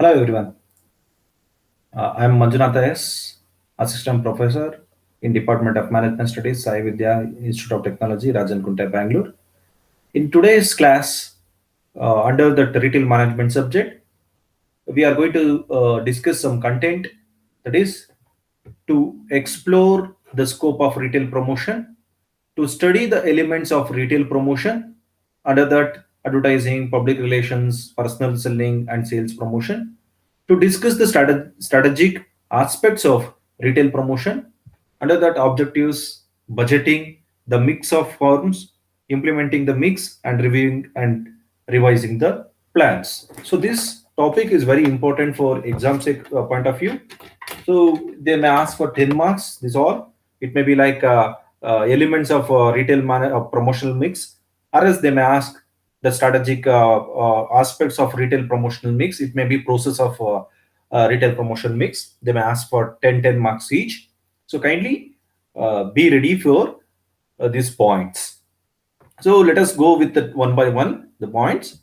Hello everyone. I am Manjunath S, Assistant Professor in Department of Management Studies, Sai Vidya Institute of Technology, Rajankunta, Bangalore. In today's class, under the retail management subject, we are going to discuss some content, that is to explore the scope of retail promotion, to study the elements of retail promotion, under that advertising, public relations, personal selling, and sales promotion, to discuss the strategic aspects of retail promotion, under that objectives, budgeting, the mix of forms, implementing the mix, and reviewing and revising the plans. So this topic is very important for exam point of view. So they may ask for 10 marks. This all. It may be like elements of promotional mix, or else they may ask the strategic aspects of retail promotional mix. It may be process of retail promotion mix. They may ask for 10 marks each. So kindly be ready for these points. So let us go with the one by one the points.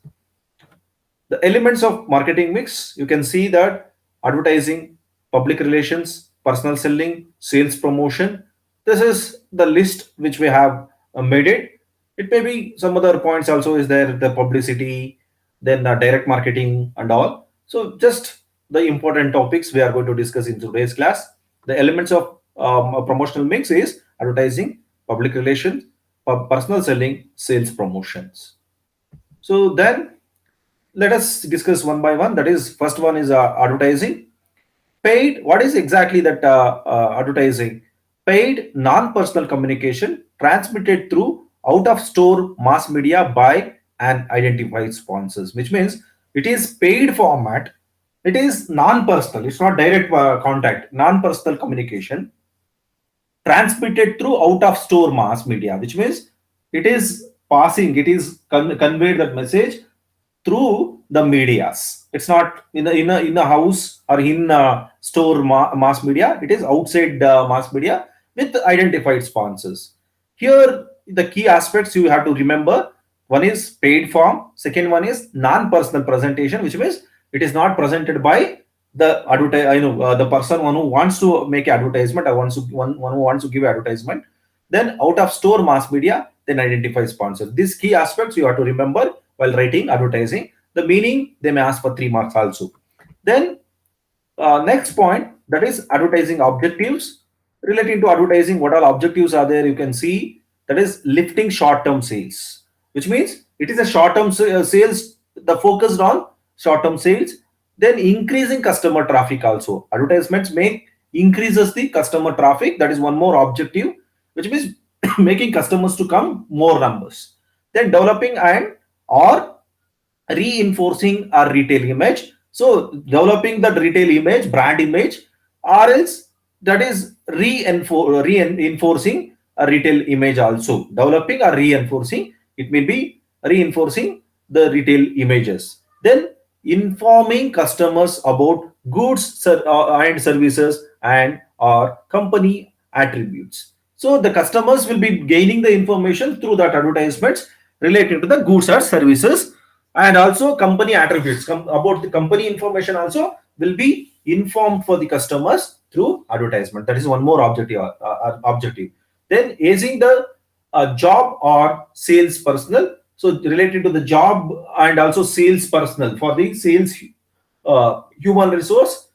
The elements of marketing mix, you can see that advertising, public relations, personal selling, sales promotion. This is the list which we have made it. It may be some other points also is there, the publicity, then direct marketing and all. So just the important topics we are going to discuss in today's class. The elements of a promotional mix is advertising, public relations, personal selling, sales promotions. So then let us discuss one by one. That is, first one is advertising. Paid, what is exactly that advertising? Paid non-personal communication transmitted through out-of-store mass media by an identified sponsors, which means it is paid format. It is non-personal. It's not direct contact. Non-personal communication transmitted through out-of-store mass media, which means it is passing. It is conveyed that message through the medias. It's not in a house or in store mass media. It is outside mass media with identified sponsors. Here, the key aspects you have to remember: one is paid form. Second one is non-personal presentation, which means it is not presented by the the person one who wants to make advertisement or one who wants to give advertisement. Then out of store mass media, then identify sponsors. These key aspects you have to remember while writing advertising. The meaning, they may ask for 3 marks also. Then next point, that is advertising objectives. Relating to advertising, what all objectives are there, you can see that is lifting short-term sales, which means it is a short-term sales, the focused on short-term sales. Then increasing customer traffic also. Advertisements make increases the customer traffic. That is one more objective, which means making customers to come more numbers. Then developing and or reinforcing our retail image. So developing that retail image, brand image, or else that is reinforcing a retail image also. Developing or reinforcing, it may be reinforcing the retail images. Then informing customers about goods and services and or company attributes. So the customers will be gaining the information through that advertisements related to the goods or services, and also company attributes about the company information also will be informed for the customers through advertisement. That is one more objective. Then aiding the job or sales personnel. So related to the job and also sales personnel for the sales human resource,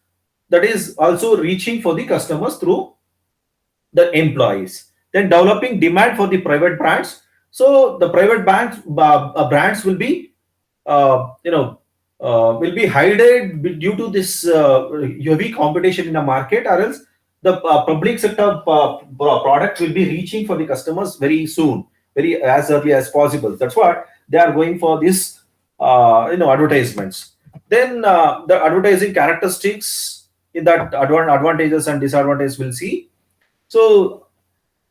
that is also reaching for the customers through the employees. Then developing demand for the private brands. So the private brands will be will be hidden due to this heavy competition in the market, or else the public sector product will be reaching for the customers very soon, very as early as possible. That's what they are going for this advertisements. Then the advertising characteristics in that advantages and disadvantages we'll see. So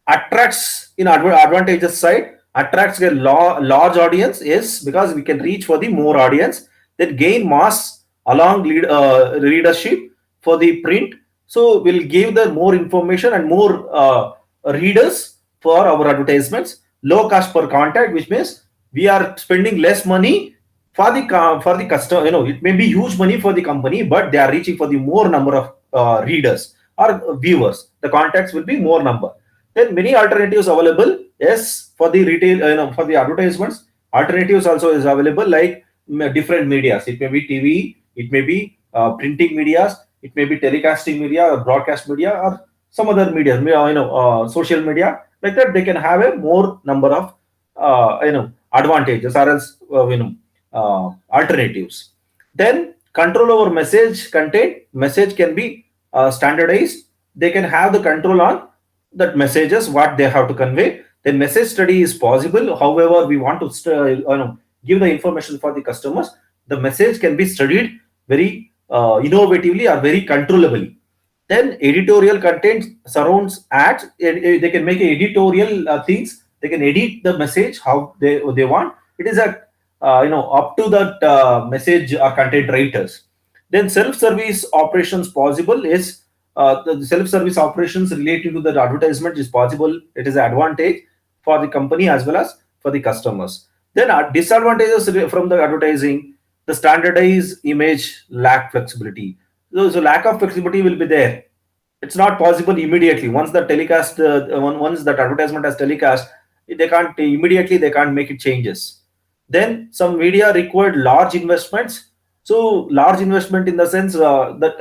attracts in advantages side, attracts a large audience, yes, because we can reach for the more audience. Then gain mass along readership for the print. So we'll give the more information and more readers for our advertisements. Low cost per contact, which means we are spending less money for the customer, it may be huge money for the company, but they are reaching for the more number of readers or viewers. The contacts will be more number. Then many alternatives available. Yes, for the retail, for the advertisements, alternatives also is available, like different medias. It may be TV, it may be printing medias, it may be telecasting media or broadcast media or some other media, social media. Like that, they can have a more number of advantages or else alternatives. Then control over message content. Message can be standardized. They can have the control on that messages what they have to convey. Then message study is possible. However, we want to give the information for the customers. The message can be studied very innovatively or very controllably. Then editorial content surrounds ads. They can make editorial things. They can edit the message how they want. It is a up to that message or content writers. Then self-service operations possible is the self-service operations related to the advertisement is possible. It is an advantage for the company as well as for the customers. Then disadvantages from the advertising: the standardized image lack flexibility. So lack of flexibility will be there. It's not possible immediately once the telecast once that advertisement has telecast, they can't immediately, they can't make it changes. Then some media required large investments. So large investment in the sense that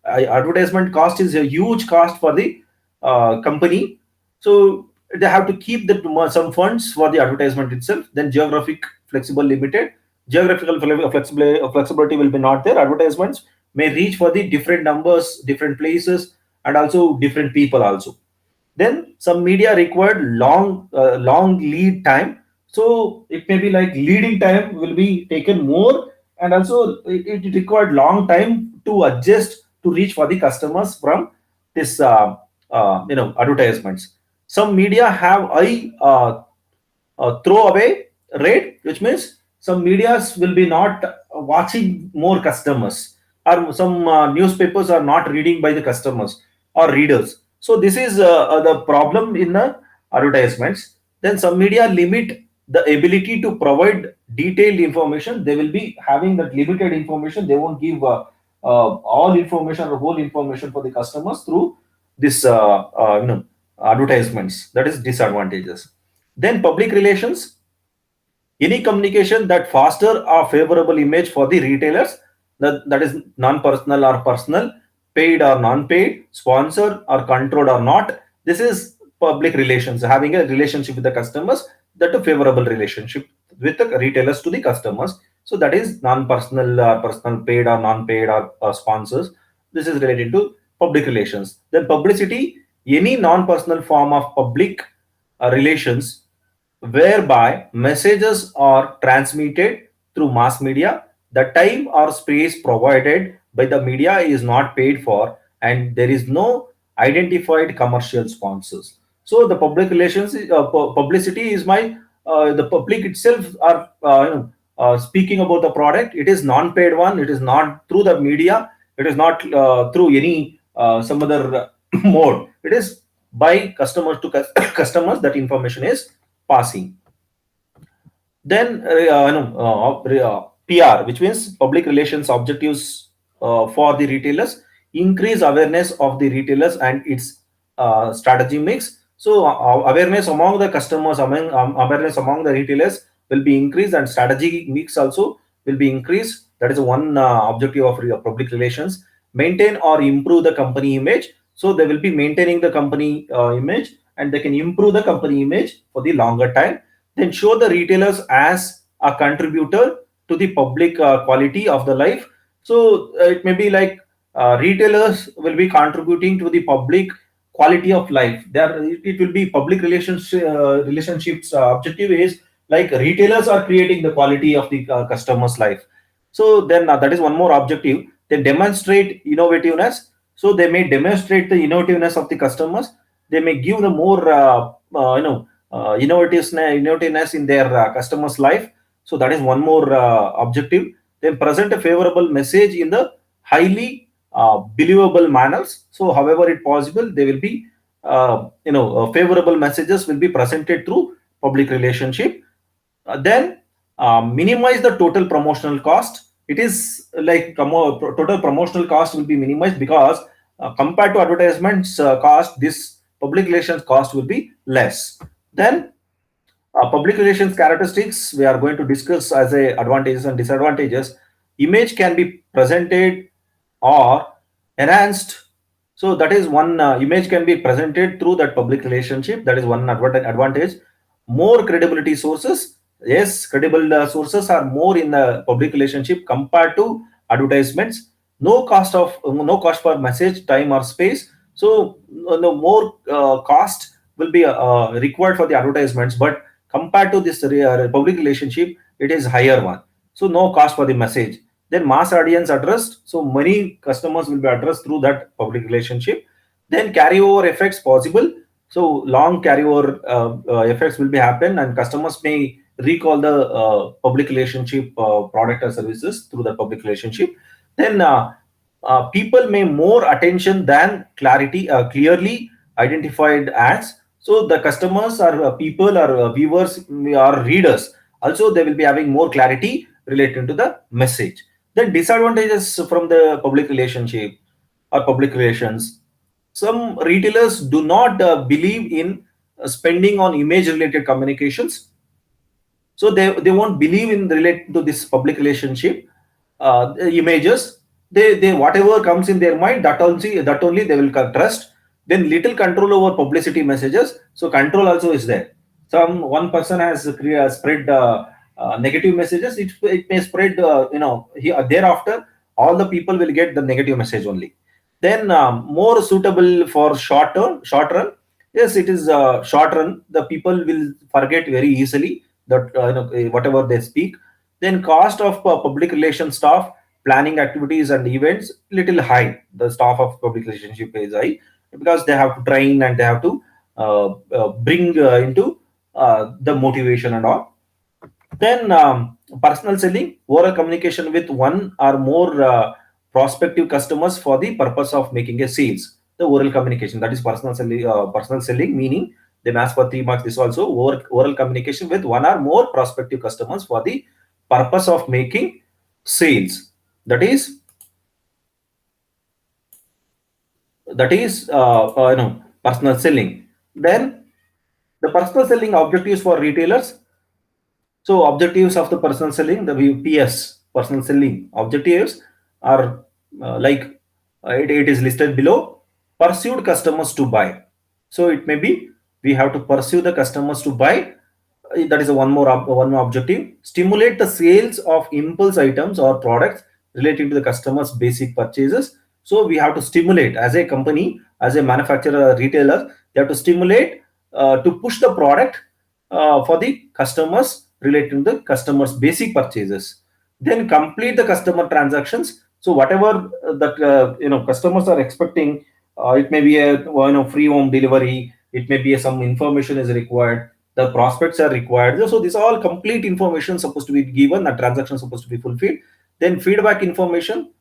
advertisement cost is a huge cost for the company. So they have to keep the some funds for the advertisement itself. Then geographic flexible limited. Geographical flexibility will be not there. Advertisements may reach for the different numbers, different places, and also different people also. Then some media required long lead time. So it may be like leading time will be taken more, and also it required long time to adjust to reach for the customers from this advertisements. Some media have high throwaway rate, which means some medias will be not watching more customers, or some newspapers are not reading by the customers or readers. So this is the problem in the advertisements. Then some media limit the ability to provide detailed information. They will be having that limited information. They won't give all information or whole information for the customers through this advertisements. That is disadvantages. Then public relations: any communication that foster a favorable image for the retailers, that is non-personal or personal, paid or non-paid, sponsored or controlled or not. This is public relations, having a relationship with the customers, that a favorable relationship with the retailers to the customers. So that is non-personal or personal, paid or non-paid or sponsors. This is related to public relations. Then publicity: any non-personal form of public relations whereby messages are transmitted through mass media. The time or space provided by the media is not paid for, and there is no identified commercial sponsors. So the public relations, publicity is my the public itself are speaking about the product. It is non-paid one. It is not through the media. It is not through any some other mode. It is by customers to customers that information is passing. Then PR, which means public relations objectives for the retailers: increase awareness of the retailers and its strategy mix. So awareness among the customers, awareness among the retailers will be increased, and strategy mix also will be increased. That is one objective of public relations. Maintain or improve the company image. So they will be maintaining the company image, and they can improve the company image for the longer time. Then show the retailers as a contributor to the public quality of the life. So it may be like retailers will be contributing to the public quality of life. There it will be public relationships objective is like retailers are creating the quality of the customer's life. So then that is one more objective. They demonstrate innovativeness. So they may demonstrate the innovativeness of the customers. They may give the more innovativeness in their customers' life. So that is one more objective. Then present a favorable message in the highly believable manners. So however it possible, they will be favorable messages will be presented through public relationship. Then minimize the total promotional cost. It is like total promotional cost will be minimized because compared to advertisements cost, this public relations cost will be less. Then public relations characteristics we are going to discuss as a advantages and disadvantages. Image can be presented or enhanced. So that is one image can be presented through that public relationship. That is one advantage. More credibility sources. Yes, credible sources are more in the public relationship compared to advertisements. No cost for message, time or space. So no more cost will be required for the advertisements, but compared to this public relationship, it is higher one. So no cost for the message. Then mass audience addressed, so many customers will be addressed through that public relationship. Then carryover effects possible, so long carryover effects will be happen, and customers may recall the public relationship product or services through the public relationship. Then people may more attention than clarity, clearly identified ads. So the customers or people or viewers or readers also they will be having more clarity related to the message. Then disadvantages from the public relationship or public relations. Some retailers do not believe in spending on image related communications, so they won't believe in relate to this public relationship images. They whatever comes in their mind, that only they will trust. Then little control over publicity messages, so control also is there. Some one person has spread negative messages, it may spread thereafter all the people will get the negative message only. Then more suitable for short run. Yes, it is short run, the people will forget very easily that whatever they speak. Then cost of public relations staff, planning activities and events little high. The staff of public relationship is high because they have to train and they have to bring into the motivation and all. Then personal selling, oral communication with one or more prospective customers for the purpose of making a sales. The oral communication, that is personal selling. Personal selling meaning they ask for 3 marks. This also oral communication with one or more prospective customers for the purpose of making sales. That is personal selling. Then the personal selling objectives for retailers. So objectives of the personal selling, the PS, personal selling objectives are it is listed below. Pursued customers to buy. So it may be we have to pursue the customers to buy. That is a one more objective. Stimulate the sales of impulse items or products relating to the customer's basic purchases. So we have to stimulate as a company, as a manufacturer, retailer. They have to stimulate to push the product for the customers relating to the customers basic purchases. Then complete the customer transactions. So whatever that customers are expecting, it may be a free home delivery, it may be some information is required, the prospects are required. So this all complete information supposed to be given, a transaction supposed to be fulfilled. Then feedback information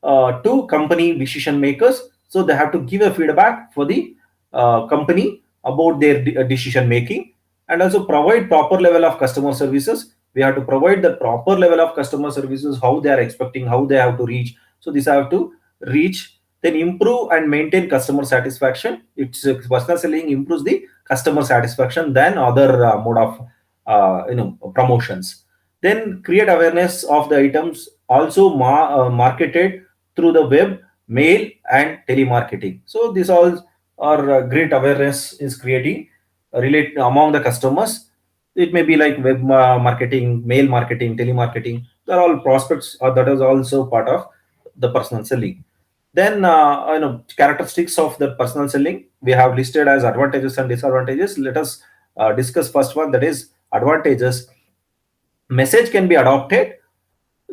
to company decision makers. So they have to give a feedback for the company about their decision making, and also provide proper level of customer services. We have to provide the proper level of customer services, how they are expecting, how they have to reach. So this have to reach. Then improve and maintain customer satisfaction. It's personal selling improves the customer satisfaction than other mode of promotions. Then create awareness of the items, also marketed through the web, mail and telemarketing. So these all are great awareness is creating relate among the customers. It may be like web marketing, mail marketing, telemarketing. They're all prospects, or that is also part of the personal selling. Then characteristics of the personal selling we have listed as advantages and disadvantages. Let us discuss first one, that is advantages. Message can be adopted.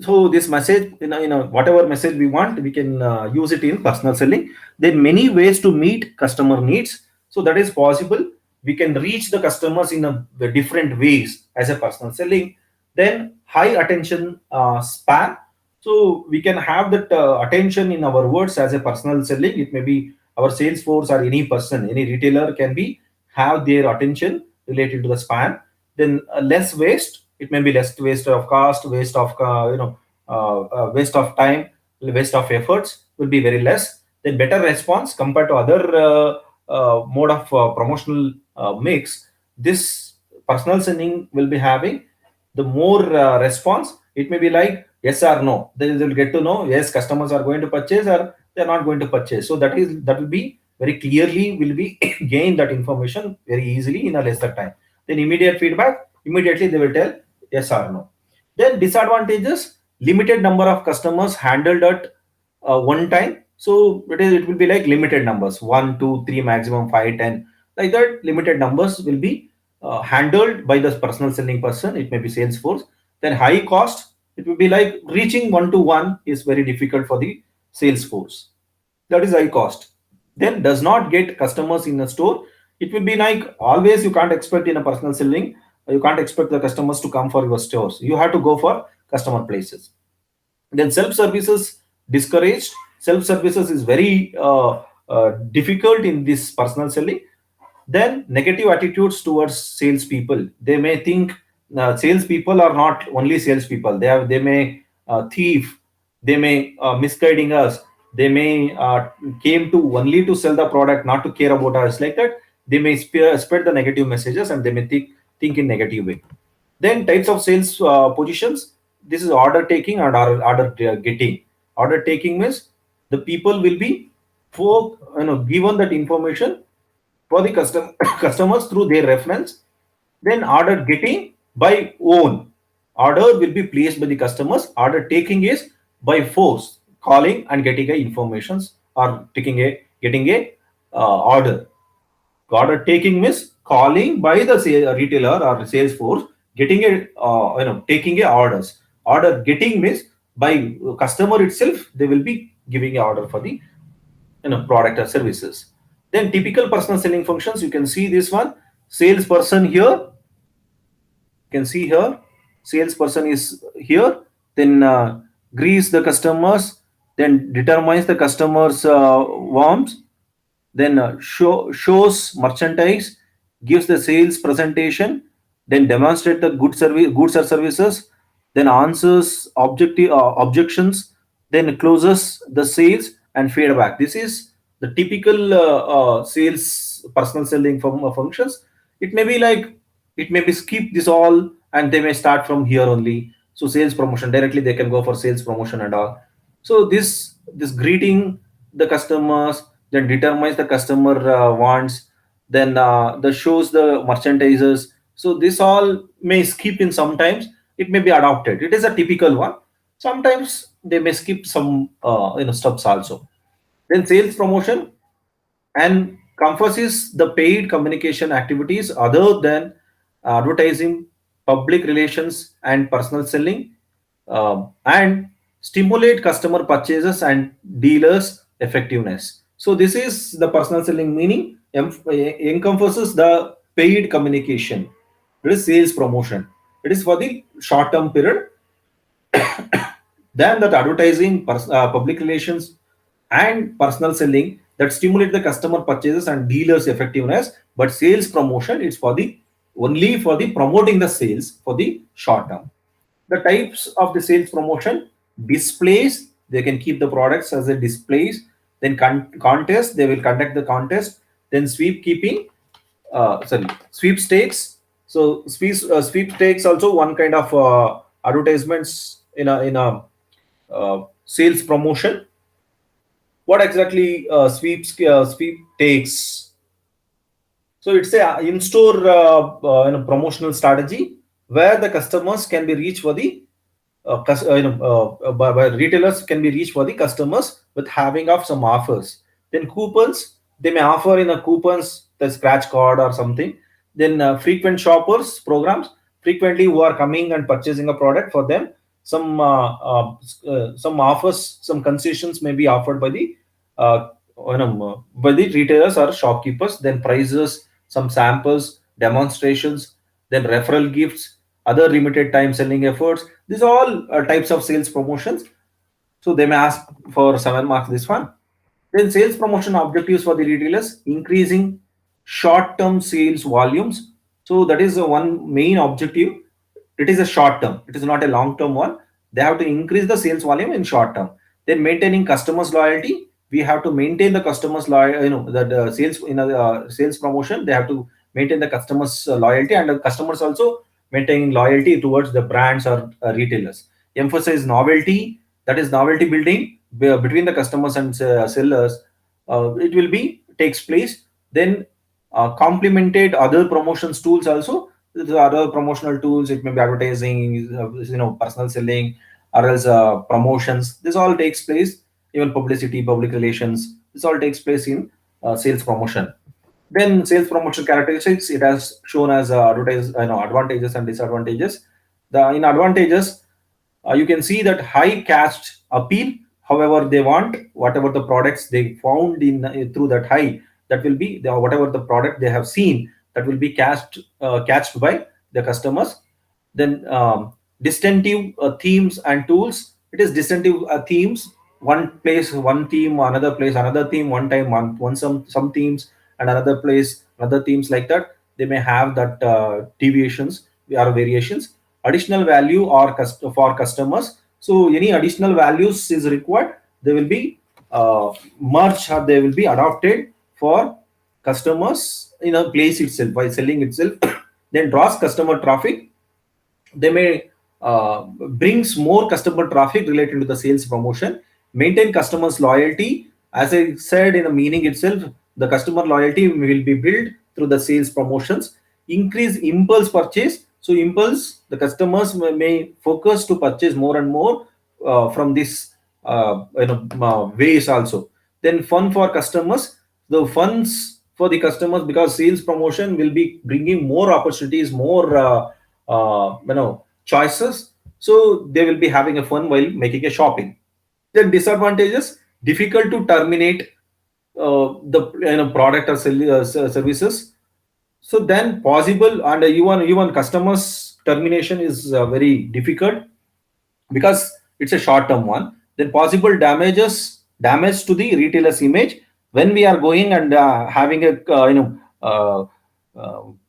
So this message, whatever message we want, we can use it in personal selling. There are many ways to meet customer needs, so that is possible. We can reach the customers in the different ways as a personal selling. Then high attention span, so we can have that attention in our words as a personal selling. It may be our sales force or any person, any retailer can be have their attention related to the span. Then less waste, It may be less waste of cost, waste of waste of time, waste of efforts will be very less. Then better response compared to other mode of promotional mix. This personal sending will be having the more response. It may be like yes or no. They will get to know yes, customers are going to purchase or they are not going to purchase. So that will be very clearly will be gain that information very easily in a lesser time. Then immediate feedback, immediately they will tell yes or no. Then disadvantages, limited number of customers handled at one time. So it will be like limited numbers, one, two, three, maximum five, 10, like that. Limited numbers will be handled by the personal selling person. It may be Salesforce. Then high cost, it will be like reaching one to one is very difficult for the Salesforce. That is high cost. Then does not get customers in a store. It will be like always you can't expect in a personal selling. You can't expect the customers to come for your stores. You have to go for customer places. Then self services discouraged. Self services is very difficult in this personal selling. Then negative attitudes towards salespeople. They may think salespeople are not only salespeople. They may thief. They may misguiding us. They may came to only to sell the product, not to care about us, like that. They may spread the negative messages and they may think in negative way. Then types of sales positions. This is order taking and order getting. Order taking means the people will be given that information for the customers through their reference. Then order getting by own. Order will be placed by the customers. Order taking is by force, calling and getting a informations or getting a order. Order taking means calling by the retailer or sales force, getting a taking a orders. Order getting means by customer itself they will be giving a order for the product or services. Then typical personal selling functions, you can see this one. Salesperson here, you can see here, salesperson is here. Then grease the customers, then determines the customers warms, then shows merchandise, gives the sales presentation, then demonstrate the goods or services, then answers objections, then closes the sales and feedback. This is the typical sales personal selling functions. It may be like it may be skip this all and they may start from here only. So sales promotion directly they can go for sales promotion and all. So this greeting the customers, then determines the customer wants, then the shows the merchandisers. So this all may skip in sometimes. It may be adopted. It is a typical one. Sometimes they may skip some steps also. Then sales promotion and encompasses the paid communication activities other than advertising, public relations, and personal selling, and stimulate customer purchases and dealers' effectiveness. So, this is the personal selling meaning, encompasses the paid communication. It is sales promotion. It is for the short term period. Then that advertising, public relations, and personal selling that stimulate the customer purchases and dealers effectiveness. But sales promotion it's for the only for the promoting the sales for the short term. The types of the sales promotion: displays, they can keep the products as a displays. Then contest, they will conduct the contest. Then sweepstakes. So sweepstakes also one kind of advertisements in a sales promotion. What exactly sweep takes? So it's a in-store promotional strategy where the customers can be reached for the by retailers can be reached for the customers with having of some offers. Then coupons, they may offer in a coupons the scratch card or something. Then frequent shoppers programs, frequently who are coming and purchasing a product for them. Some offers, some concessions may be offered by the retailers or shopkeepers. Then prices, some samples, demonstrations, then referral gifts, other limited time selling efforts. These are all types of sales promotions. So they may ask for 7 marks this one. Then sales promotion objectives for the retailers: increasing short-term sales volumes. So that is one main objective. it is a short term, it is not a long term one. They have to increase the sales volume in short term. Then maintaining customers loyalty, we have to maintain the customers loyalty, the sales in a sales promotion, they have to maintain the customers loyalty, and the customers also maintaining loyalty towards the brands or retailers. Emphasize novelty, that is novelty building between the customers and sellers. It will be takes place. Then complemented other promotions tools also. The other promotional tools, it may be advertising, personal selling, or else promotions. This all takes place. Even publicity, public relations, this all takes place in sales promotion. Then sales promotion characteristics, it has shown as advantages and disadvantages. The in advantages, you can see that high caste appeal. However, they want whatever the products they found in through that high, that will be whatever the product they have seen, that will be catched by the customers. Then distinctive themes and tools. It is distinctive themes. One place, one theme; another place, another theme. One time, one some themes, and another place, another themes, like that. They may have that deviations or variations. Additional value or for customers. So any additional values is required, they will be merged, or they will be adopted for customers in a place itself by selling itself. Then draws customer traffic, they may brings more customer traffic related to the sales promotion. Maintain customers loyalty, as I said in the meaning itself, the customer loyalty will be built through the sales promotions. Increase impulse purchase, so impulse, the customers may focus to purchase more and more from this ways also. Then fun for customers, the funds for the customers, because sales promotion will be bringing more opportunities, more choices, so they will be having a fun while making a shopping. Then disadvantages, difficult to terminate the product or services. So then possible, and even customers termination is very difficult, because it's a short term one. Then possible damage to the retailer's image, when we are going and having a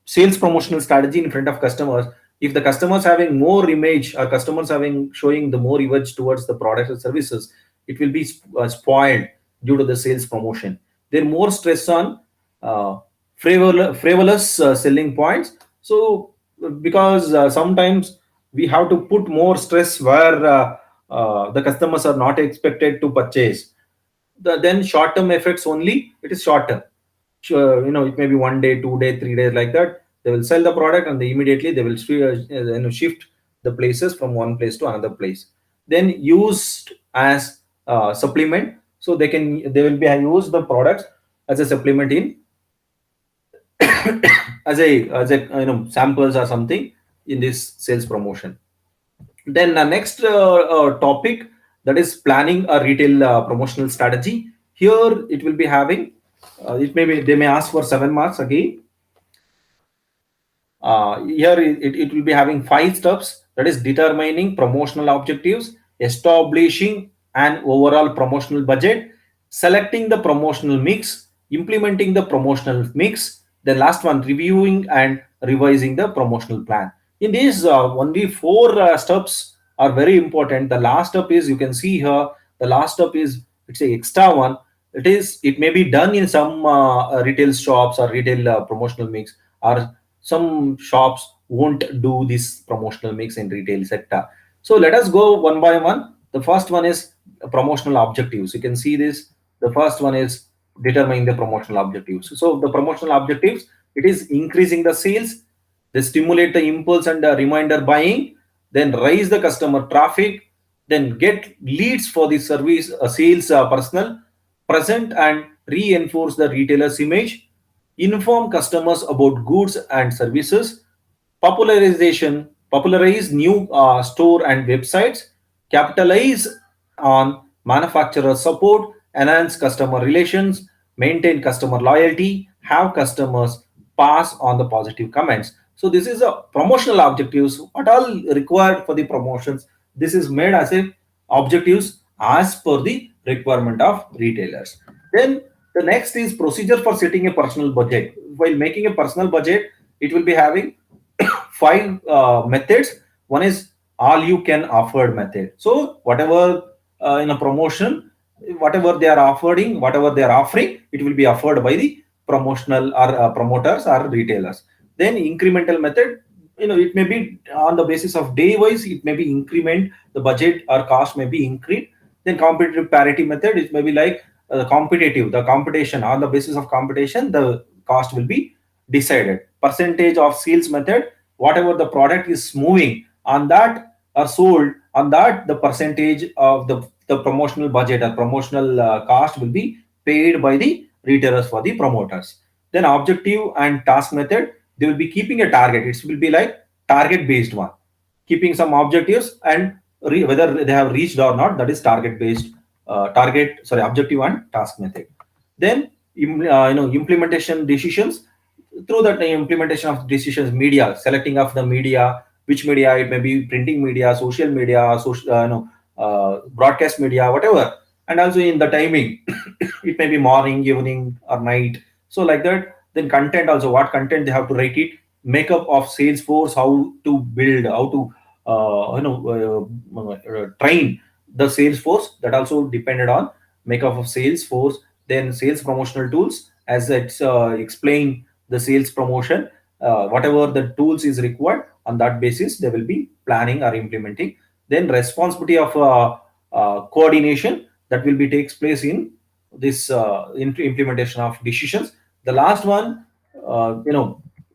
sales promotional strategy in front of customers. If the customers having more image, or customers having showing the more image towards the products or services, it will be spoiled due to the sales promotion. Then more stress on frivolous selling points. So because sometimes we have to put more stress where the customers are not expected to purchase. Then short term effects only, it is short term. Sure, it may be 1 day, 2 day, 3 days, like that. They will sell the product, and immediately they will shift the places from one place to another place. Then used as supplement, so they will be use the products as a supplement in as a samples or something in this sales promotion. Then the next topic, that is planning a retail promotional strategy. Here it will be having, it may be, they may ask for 7 marks again. Here it will be having 5 steps, that is determining promotional objectives, establishing an overall promotional budget, selecting the promotional mix, implementing the promotional mix, the last one, reviewing and revising the promotional plan. In these only 4 steps are very important. The last step is, you can see here, the last step is, it's a extra one. It may be done in some retail shops or retail promotional mix, or some shops won't do this promotional mix in retail sector. So let us go one by one. The first one is promotional objectives. You can see this. The first one is determining the promotional objectives. So the promotional objectives, it is increasing the sales, they stimulate the impulse and reminder buying, then raise the customer traffic, then get leads for the service sales personnel, present and reinforce the retailer's image, inform customers about goods and services, popularize new store and websites, capitalize on manufacturer support, enhance customer relations, maintain customer loyalty, have customers pass on the positive comments. So this is a promotional objectives, what all required for the promotions. This is made as a objectives as per the requirement of retailers. Then the next is procedure for setting a personal budget. While making a personal budget, it will be having 5 methods. one is all you can offered method. So whatever in a promotion, whatever they are offering, whatever they are offering, it will be offered by the promotional or promoters or retailers. Then incremental method, it may be on the basis of day wise, it may be increment, the budget or cost may be increased. Then competitive parity method, it may be like competitive, the competition, on the basis of competition, the cost will be decided. Percentage of sales method, whatever the product is moving on that or sold on that, the percentage of the promotional budget or promotional cost will be paid by the retailers for the promoters. Then objective and task method, they will be keeping a target. It will be like target based one, keeping some objectives and whether they have reached or not, that is target based, objective and task method. Then implementation decisions, through that implementation of decisions, media, selecting of the media, which media, it may be printing media, social media, broadcast media, whatever. And also in the timing, it may be morning, evening, or night. So like that. Then content also, what content they have to write it, makeup of Salesforce, how to build, how to train the Salesforce, that also depended on makeup of Salesforce. Then sales promotional tools, as it's explained, the sales promotion, whatever the tools is required, on that basis they will be planning or implementing. Then responsibility of coordination, that will be takes place in this implementation of decisions. The last one,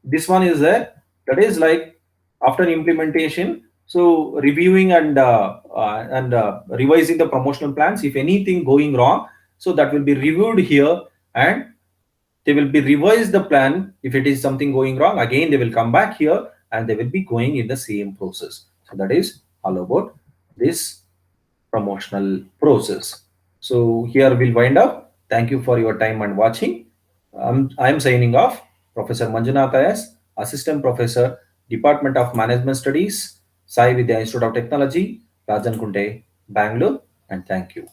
this one is there, that is like after implementation, so reviewing and revising the promotional plans, if anything going wrong, so that will be reviewed here, and they will be revise the plan. If it is something going wrong, again they will come back here and they will be going in the same process. So that is all about this promotional process. So here we'll wind up. Thank you for your time and watching. I'm signing off. Professor Manjunath S, Assistant Professor, Department of Management Studies, Sai Vidya Institute of Technology, Rajan Kunte, Bangalore, and thank you.